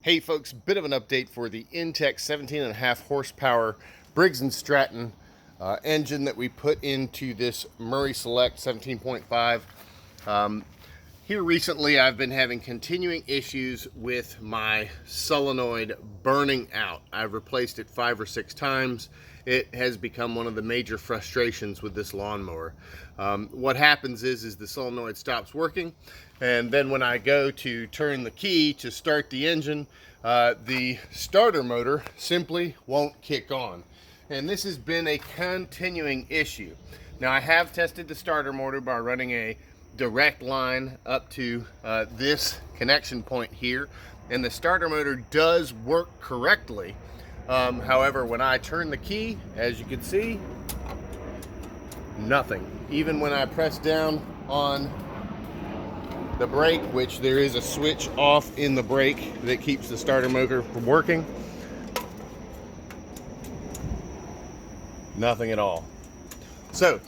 Hey folks, bit of an update for the intek 17.5 horsepower Briggs and Stratton engine that we put into this Murray Select 17.5. Here recently I've been having continuing issues with my solenoid burning out. I've replaced it 5 or 6 times. It has become one of the major frustrations with this lawnmower. What happens is the solenoid stops working, and then when I go to turn the key to start the engine, the starter motor simply won't kick on. And this has been a continuing issue. Now, I have tested the starter motor by running a direct line up to this connection point here, and the starter motor does work correctly. However, when I turn the key, as you can see, nothing. Even when I press down on the brake, which there is a switch off in the brake that keeps the starter motor from working, nothing at all. So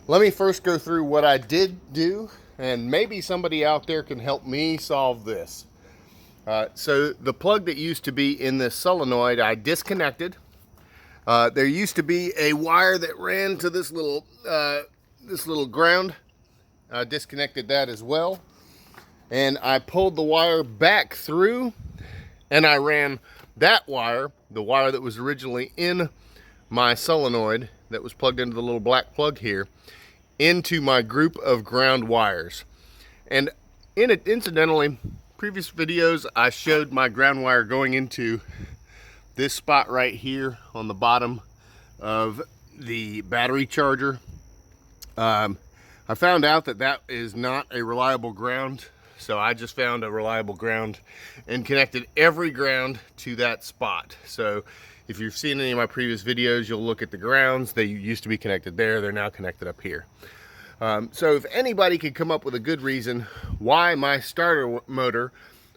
let me first go through what I did do, and maybe somebody out there can help me solve this. So the plug that used to be in this solenoid, I disconnected. There used to be a wire that ran to this little ground. I disconnected that as well, and I pulled the wire back through, and I ran that wire, the wire that was originally in my solenoid that was plugged into the little black plug here, into my group of ground wires. And incidentally, previous videos I showed my ground wire going into this spot right here on the bottom of the battery charger. I found out that that is not a reliable ground, so I just found a reliable ground and connected every ground to that spot. So if you've seen any of my previous videos, you'll look at the grounds. They used to be connected there, they're now connected up here. So if anybody could come up with a good reason why my starter motor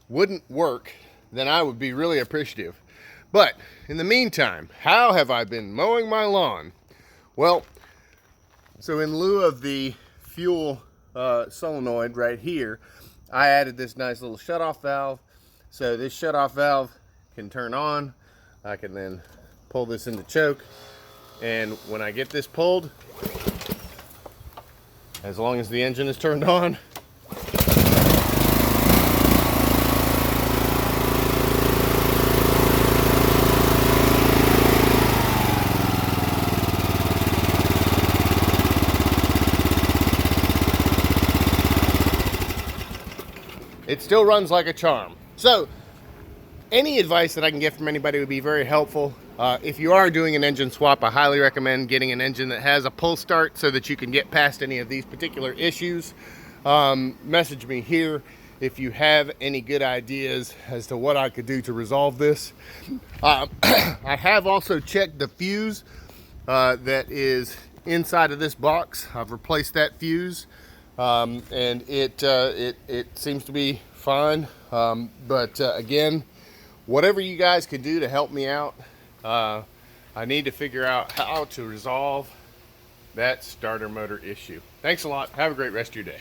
wouldn't work, then I would be really appreciative. But in the meantime, how have I been mowing my lawn? Well, so in lieu of the fuel solenoid right here, I added this nice little shutoff valve. So this shutoff valve can turn on. I can then pull this into choke, and when I get this pulled, as long as the engine is turned on, it still runs like a charm. So any advice that I can get from anybody would be very helpful. If you are doing an engine swap, I highly recommend getting an engine that has a pull start so that you can get past any of these particular issues. Message me here if you have any good ideas as to what I could do to resolve this. I have also checked the fuse that is inside of this box. I've replaced that fuse, and it seems to be fine. But again, whatever you guys can do to help me out, I need to figure out how to resolve that starter motor issue. Thanks a lot. Have a great rest of your day.